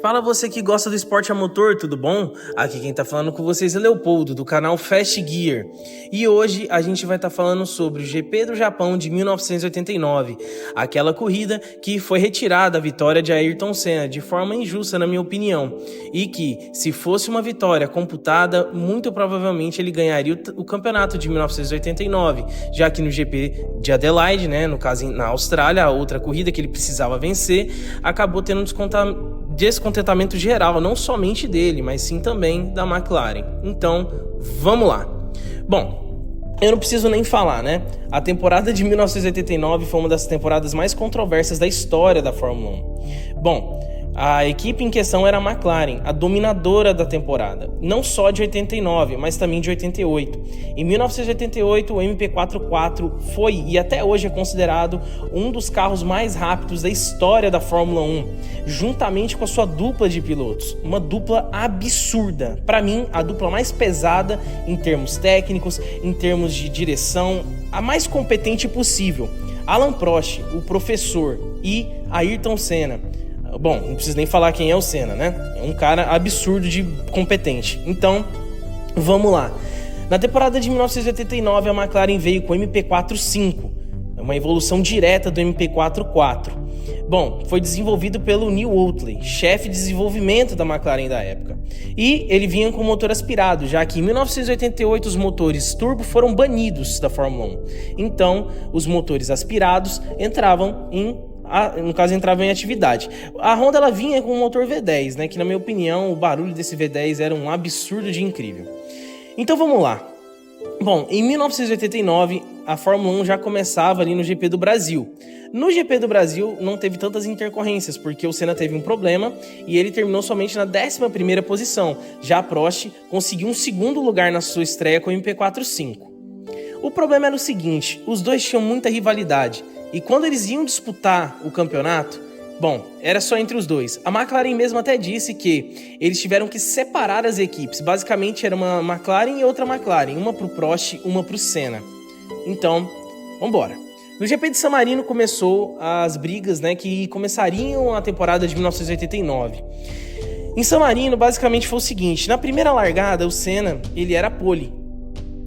Fala você que gosta do esporte a motor, tudo bom? Aqui quem tá falando com vocês é Leopoldo, do canal Fast Gear. E hoje a gente vai estar falando sobre o GP do Japão de 1989, aquela corrida que foi retirada a vitória de Ayrton Senna, de forma injusta na minha opinião, e que, se fosse uma vitória computada, muito provavelmente ele ganharia o campeonato de 1989, já que no GP de Adelaide, né, no caso na Austrália, a outra corrida que ele precisava vencer, acabou tendo descontentamento geral, não somente dele, mas sim também da McLaren. Então, vamos lá. Bom, eu não preciso nem falar, né? A temporada de 1989 foi uma das temporadas mais controversas da história da Fórmula 1. Bom, a equipe em questão era a McLaren, a dominadora da temporada, não só de 89, mas também de 88. Em 1988, o MP44 foi e até hoje é considerado um dos carros mais rápidos da história da Fórmula 1, juntamente com a sua dupla de pilotos, uma dupla absurda. Para mim, a dupla mais pesada em termos técnicos, em termos de direção, a mais competente possível. Alain Prost, o professor, e Ayrton Senna. Bom, não preciso nem falar quem é o Senna, né? É um cara absurdo de competente. Então, vamos lá. Na temporada de 1989, a McLaren veio com o MP45, uma evolução direta do MP44. Bom, foi desenvolvido pelo Neil Oatley, chefe de desenvolvimento da McLaren da época. E ele vinha com motor aspirado, já que em 1988 os motores turbo foram banidos da Fórmula 1. Então, os motores aspirados entravam em atividade. A Honda ela vinha com um motor V10, né, que na minha opinião o barulho desse V10 era um absurdo de incrível. Então vamos lá. Bom, em 1989 a Fórmula 1 já começava ali no GP do Brasil. No GP do Brasil não teve tantas intercorrências, porque o Senna teve um problema e ele terminou somente na 11ª posição. Já a Prost conseguiu um segundo lugar na sua estreia com o MP45. O problema era o seguinte, os dois tinham muita rivalidade. E quando eles iam disputar o campeonato, bom, era só entre os dois. A McLaren mesmo até disse que eles tiveram que separar as equipes. Basicamente era uma McLaren e outra McLaren, uma pro Prost, uma pro Senna. Então, vambora. No GP de San Marino começou as brigas, né, que começariam a temporada de 1989. Em San Marino, basicamente foi o seguinte, na primeira largada, o Senna, ele era pole.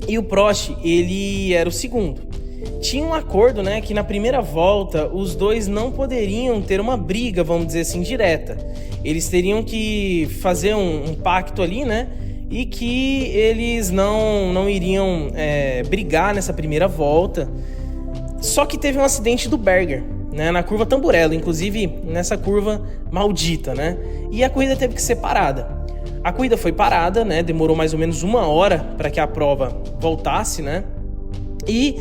E o Prost, ele era o segundo. Tinha um acordo, né, que na primeira volta os dois não poderiam ter uma briga, vamos dizer assim, direta. Eles teriam que fazer um pacto ali, né, e que eles não iriam brigar nessa primeira volta. Só que teve um acidente do Berger, né, na curva Tamburello, inclusive nessa curva maldita, né, e a corrida teve que ser parada. A corrida foi parada, né, demorou mais ou menos 1 hora para que a prova voltasse, né, e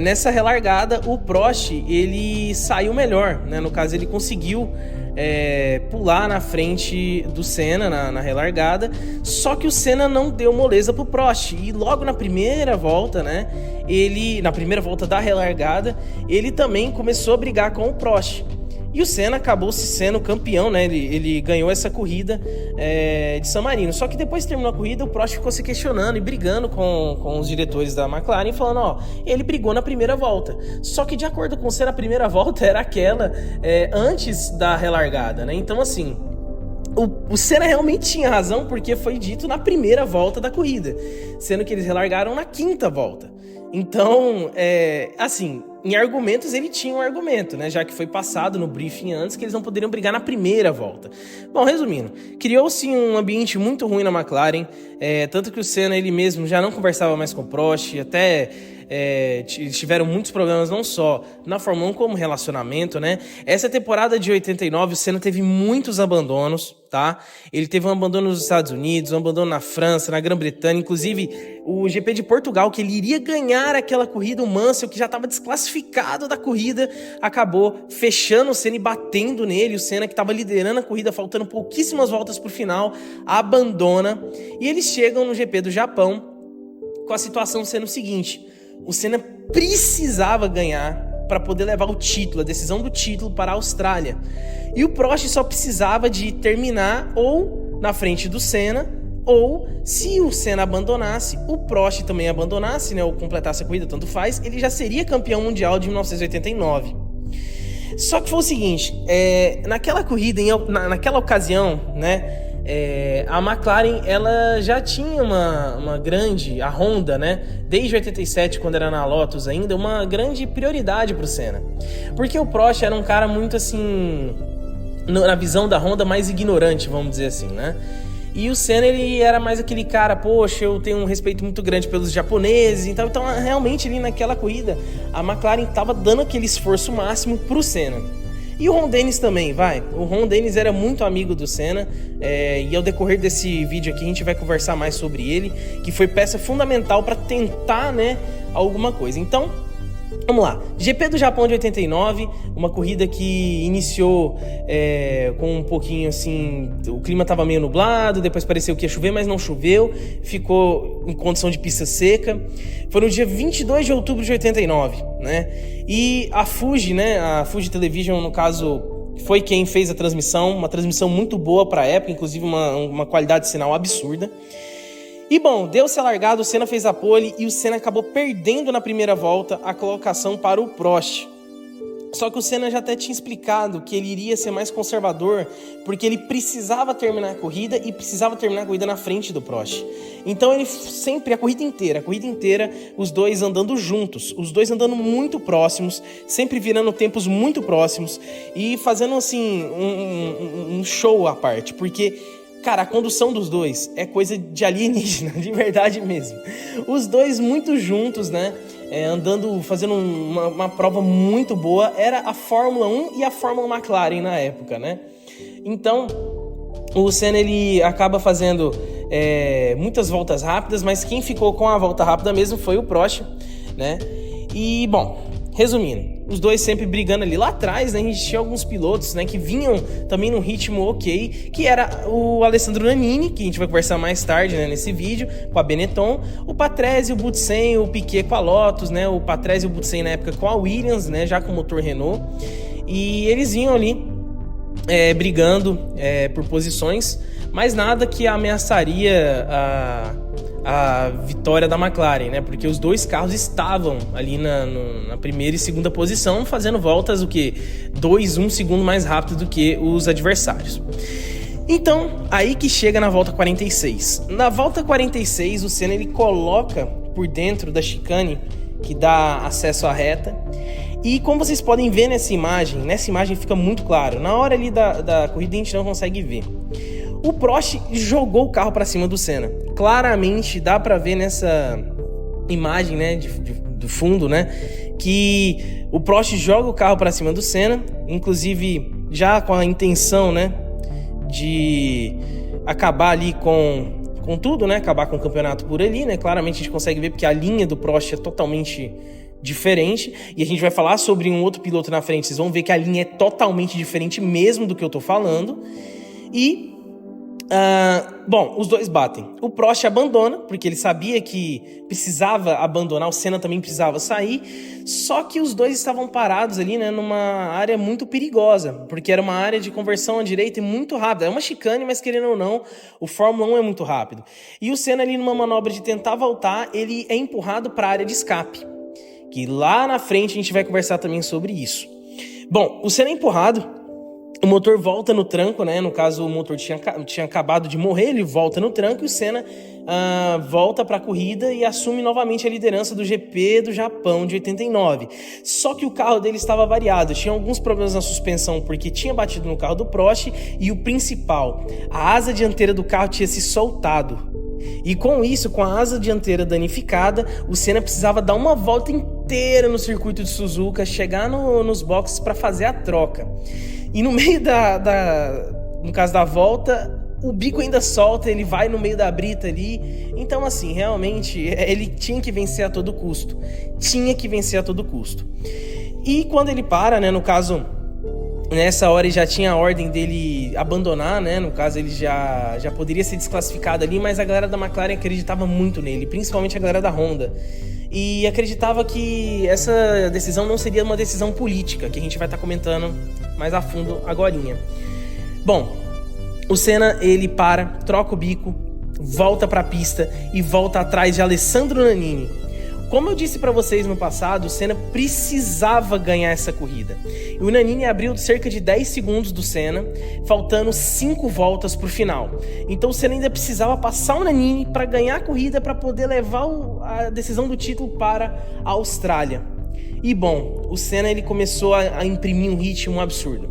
nessa relargada o Prost ele saiu melhor, né? No caso ele conseguiu pular na frente do Senna na relargada, só que o Senna não deu moleza pro Prost e logo na primeira volta, né? Na primeira volta da relargada ele também começou a brigar com o Prost. E o Senna acabou sendo campeão, né? Ele ganhou essa corrida de San Marino. Só que depois que terminou a corrida, o Prost ficou se questionando e brigando com os diretores da McLaren, falando, ele brigou na primeira volta. Só que de acordo com o Senna, a primeira volta era aquela antes da relargada, né? Então, assim, o Senna realmente tinha razão, porque foi dito na primeira volta da corrida, sendo que eles relargaram na 5ª volta. Então, assim, em argumentos ele tinha um argumento, né? Já que foi passado no briefing antes que eles não poderiam brigar na primeira volta. Bom, resumindo, criou-se um ambiente muito ruim na McLaren, tanto que o Senna ele mesmo já não conversava mais com o Prost, até tiveram muitos problemas não só na Fórmula 1 como relacionamento, né? Essa temporada de 89 o Senna teve muitos abandonos, tá? Ele teve um abandono nos Estados Unidos, um abandono na França, na Grã-Bretanha, inclusive o GP de Portugal, que ele iria ganhar aquela corrida, o Mansell, que já estava desclassificado da corrida, acabou fechando o Senna e batendo nele. O Senna, que estava liderando a corrida, faltando pouquíssimas voltas para o final, abandona. E eles chegam no GP do Japão com a situação sendo o seguinte: o Senna precisava ganhar para poder levar o título, a decisão do título para a Austrália. E o Prost só precisava de terminar ou na frente do Senna, ou se o Senna abandonasse, o Prost também abandonasse, né, ou completasse a corrida, tanto faz, ele já seria campeão mundial de 1989. Só que foi o seguinte, naquela corrida, naquela ocasião, né, a McLaren ela já tinha uma grande, a Honda, né, desde 87, quando era na Lotus ainda, uma grande prioridade para o Senna. Porque o Prost era um cara muito assim, na visão da Honda, mais ignorante, vamos dizer assim, né? E o Senna, ele era mais aquele cara, poxa, eu tenho um respeito muito grande pelos japoneses, então realmente ali naquela corrida, a McLaren estava dando aquele esforço máximo pro Senna. E o Ron Dennis também, o Ron Dennis era muito amigo do Senna, e ao decorrer desse vídeo aqui a gente vai conversar mais sobre ele, que foi peça fundamental para tentar, né, alguma coisa. Então, vamos lá, GP do Japão de 89, uma corrida que iniciou com um pouquinho assim, o clima estava meio nublado, depois pareceu que ia chover, mas não choveu, ficou em condição de pista seca. Foi no dia 22 de outubro de 89, né? E a Fuji, né, a Fuji Television, no caso, foi quem fez a transmissão, uma transmissão muito boa para a época, inclusive uma qualidade de sinal absurda. E bom, deu-se a largada, o Senna fez a pole e o Senna acabou perdendo na primeira volta a colocação para o Prost. Só que o Senna já até tinha explicado que ele iria ser mais conservador porque ele precisava terminar a corrida e precisava terminar a corrida na frente do Prost. Então ele sempre, a corrida inteira, os dois andando juntos, os dois andando muito próximos, sempre virando tempos muito próximos e fazendo assim um show à parte, porque... Cara, a condução dos dois é coisa de alienígena, de verdade mesmo. Os dois muito juntos, né? Andando, fazendo uma prova muito boa. Era a Fórmula 1 e a Fórmula McLaren na época, né? Então, o Senna, ele acaba fazendo muitas voltas rápidas, mas quem ficou com a volta rápida mesmo foi o Prost, né? E, bom, resumindo, os dois sempre brigando ali. Lá atrás, né, a gente tinha alguns pilotos, né, que vinham também num ritmo ok, que era o Alessandro Nannini, que a gente vai conversar mais tarde, né, nesse vídeo, com a Benetton, o Patrese, o Boutsen, o Piquet com a Lotus, né, o Patrese e o Boutsen na época com a Williams, né, já com o motor Renault, e eles vinham ali brigando por posições, mas nada que ameaçaria a vitória da McLaren, né? Porque os dois carros estavam ali na primeira e segunda posição, fazendo voltas 1 segundo mais rápido do que os adversários. Então, aí que chega na volta 46. Na volta 46, o Senna, ele coloca por dentro da chicane que dá acesso à reta. E como vocês podem ver nessa imagem fica muito claro. Na hora ali da corrida a gente não consegue ver. O Prost jogou o carro para cima do Senna. Claramente dá para ver nessa imagem, né, do fundo, né, que o Prost joga o carro para cima do Senna, inclusive já com a intenção, né, de acabar ali com tudo, né, acabar com o campeonato por ali, né. Claramente a gente consegue ver porque a linha do Prost é totalmente diferente, e a gente vai falar sobre um outro piloto na frente, vocês vão ver que a linha é totalmente diferente mesmo do que eu tô falando. E bom, os dois batem. O Prost abandona, porque ele sabia que precisava abandonar, o Senna também precisava sair, só que os dois estavam parados ali, né, numa área muito perigosa, porque era uma área de conversão à direita e muito rápida. É uma chicane, mas querendo ou não, o Fórmula 1 é muito rápido. E o Senna ali numa manobra de tentar voltar, ele é empurrado para a área de escape, que lá na frente a gente vai conversar também sobre isso. Bom, o Senna é empurrado, o motor volta no tranco, né? No caso, o motor tinha acabado de morrer, ele volta no tranco e o Senna volta para a corrida e assume novamente a liderança do GP do Japão de 89. Só que o carro dele estava variado, tinha alguns problemas na suspensão porque tinha batido no carro do Prost e o principal, a asa dianteira do carro tinha se soltado. E com isso, com a asa dianteira danificada, o Senna precisava dar uma volta inteira no circuito de Suzuka, chegar nos boxes para fazer a troca. E no meio no caso da volta, o bico ainda solta, ele vai no meio da brita ali. Então, assim, realmente, ele tinha que vencer a todo custo. E quando ele para, né, no caso, nessa hora ele já tinha a ordem dele abandonar, né, no caso ele já poderia ser desclassificado ali, mas a galera da McLaren acreditava muito nele, principalmente a galera da Honda. E acreditava que essa decisão não seria uma decisão política, que a gente vai estar comentando mais a fundo agorinha. Bom, o Senna, ele troca o bico, volta para a pista e volta atrás de Alessandro Nannini. Como eu disse para vocês no passado, o Senna precisava ganhar essa corrida. E o Nannini abriu cerca de 10 segundos do Senna, faltando 5 voltas para o final. Então o Senna ainda precisava passar o Nannini para ganhar a corrida, para poder levar a decisão do título para a Austrália. E bom, o Senna ele começou a imprimir um ritmo absurdo.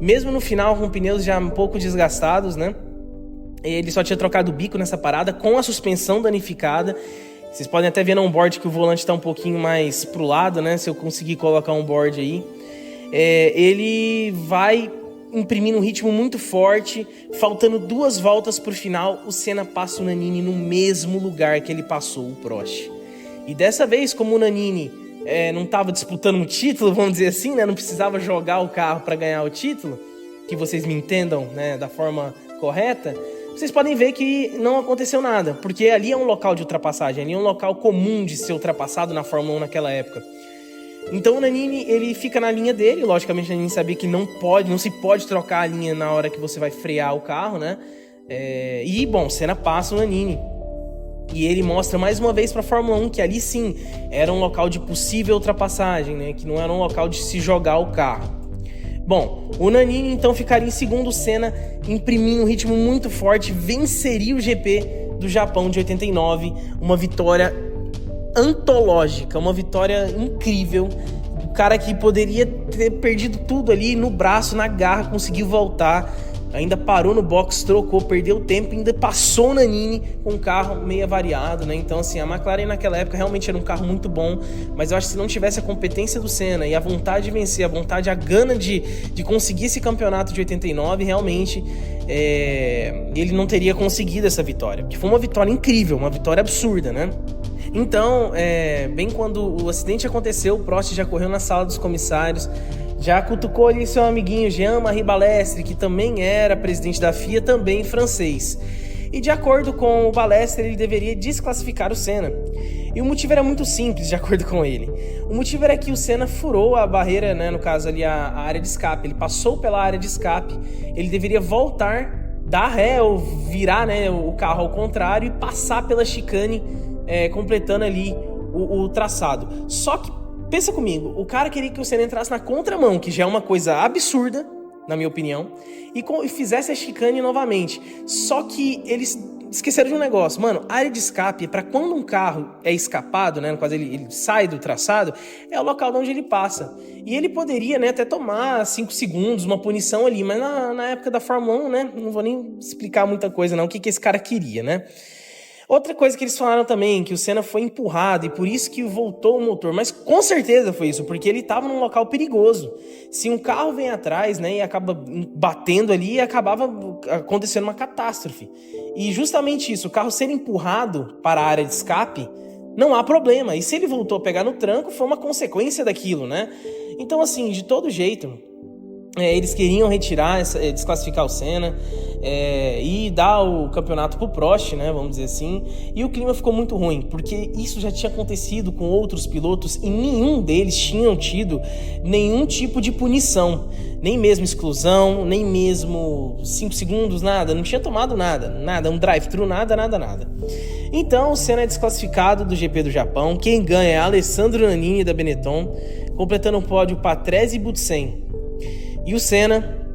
Mesmo no final, com pneus já um pouco desgastados, né? Ele só tinha trocado o bico nessa parada, com a suspensão danificada. Vocês podem até ver no onboard que o volante está um pouquinho mais pro lado, né? Se eu conseguir colocar um onboard aí. Ele vai imprimindo um ritmo muito forte. Faltando 2 voltas pro final, o Senna passa o Nannini no mesmo lugar que ele passou o Prost. E dessa vez, como o Nannini não estava disputando um título, vamos dizer assim, né? Não precisava jogar o carro para ganhar o título, que vocês me entendam, né, da forma correta, vocês podem ver que não aconteceu nada, porque ali é um local de ultrapassagem, ali é um local comum de ser ultrapassado na Fórmula 1 naquela época. Então o Nannini, ele fica na linha dele, logicamente o Nannini sabia que não se pode trocar a linha na hora que você vai frear o carro, né? E bom, Senna passa o Nannini. E ele mostra mais uma vez para a Fórmula 1 que ali sim era um local de possível ultrapassagem, né? Que não era um local de se jogar o carro. Bom, o Nannini então ficaria em segundo, o Senna imprimindo um ritmo muito forte, venceria o GP do Japão de 89, uma vitória antológica, uma vitória incrível. O cara que poderia ter perdido tudo ali no braço, na garra, conseguiu voltar, ainda parou no box, trocou, perdeu tempo, ainda passou o Nannini com um carro meio avariado, né? Então, assim, a McLaren naquela época realmente era um carro muito bom, mas eu acho que se não tivesse a competência do Senna e a vontade de vencer, a vontade, a gana de conseguir esse campeonato de 89, realmente ele não teria conseguido essa vitória, que foi uma vitória incrível, uma vitória absurda, né? Então, bem quando o acidente aconteceu, o Prost já correu na sala dos comissários, já cutucou ali seu amiguinho Jean-Marie Balestre, que também era presidente da FIA, também francês. E de acordo com o Balestre, ele deveria desclassificar o Senna. E o motivo era muito simples, de acordo com ele. O motivo era que o Senna furou a barreira, né, no caso ali a área de escape. Ele passou pela área de escape, ele deveria voltar, dar ré ou virar, né, o carro ao contrário e passar pela chicane, completando ali o traçado. Só que pensa comigo, o cara queria que o Senna entrasse na contramão, que já é uma coisa absurda, na minha opinião, e fizesse a chicane novamente. Só que eles esqueceram de um negócio. Mano, área de escape, para quando um carro é escapado, né, no caso ele sai do traçado, é o local de onde ele passa. E ele poderia, né, até tomar 5 segundos, uma punição ali, mas na época da Fórmula 1, né, não vou nem explicar muita coisa não, o que esse cara queria, né. Outra coisa que eles falaram também, que o Senna foi empurrado e por isso que voltou o motor, mas com certeza foi isso, porque ele estava num local perigoso. Se um carro vem atrás, né, e acaba batendo ali, acabava acontecendo uma catástrofe. E justamente isso, o carro ser empurrado para a área de escape, não há problema. E se ele voltou a pegar no tranco, foi uma consequência daquilo, né? Então, assim, de todo jeito, eles queriam retirar, desclassificar o Senna e dar o campeonato pro Prost, né, vamos dizer assim. E o clima ficou muito ruim, porque isso já tinha acontecido com outros pilotos e nenhum deles tinham tido nenhum tipo de punição, nem mesmo exclusão, nem mesmo 5 segundos, nada, não tinha tomado nada, um drive-thru, nada. Então o Senna é desclassificado do GP do Japão. Quem ganha é Alessandro Nannini da Benetton, completando o pódio Patrese e Butsen. E o Senna,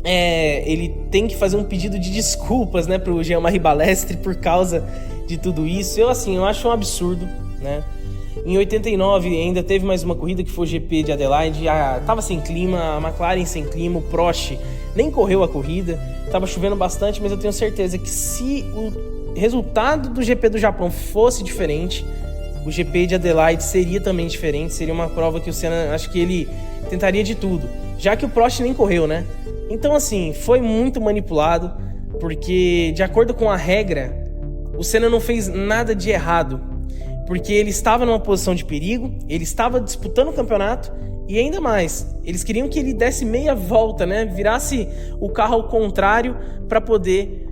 ele tem que fazer um pedido de desculpas, né, pro Jean-Marie Balestre por causa de tudo isso. Eu acho um absurdo, né? Em 89 ainda teve mais uma corrida que foi o GP de Adelaide, tava sem clima, a McLaren sem clima, o Prost nem correu a corrida, tava chovendo bastante, mas eu tenho certeza que se o resultado do GP do Japão fosse diferente, o GP de Adelaide seria também diferente, seria uma prova que o Senna, acho que ele tentaria de tudo, já que o Prost nem correu, né? Então, assim, foi muito manipulado, porque, de acordo com a regra, o Senna não fez nada de errado, porque ele estava numa posição de perigo, ele estava disputando o campeonato, e ainda mais, eles queriam que ele desse meia volta, né? Virasse o carro ao contrário para poder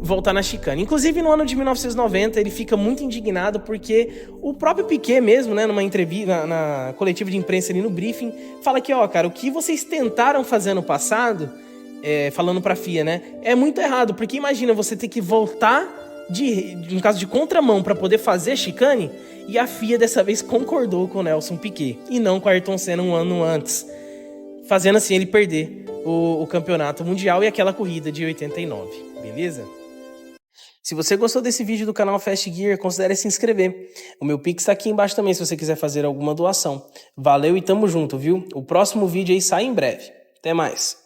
voltar na chicane. Inclusive, no ano de 1990, ele fica muito indignado porque o próprio Piquet mesmo, né, numa entrevista, na coletiva de imprensa ali no briefing, fala que, cara, o que vocês tentaram fazer no passado, falando pra FIA, né, é muito errado, porque imagina você ter que voltar no caso de contramão, para poder fazer chicane, e a FIA dessa vez concordou com o Nelson Piquet e não com o Ayrton Senna um ano antes, fazendo assim ele perder o campeonato mundial e aquela corrida de 89, beleza? Se você gostou desse vídeo do canal Fast Gear, considere se inscrever. O meu Pix tá aqui embaixo também se você quiser fazer alguma doação. Valeu e tamo junto, viu? O próximo vídeo aí sai em breve. Até mais!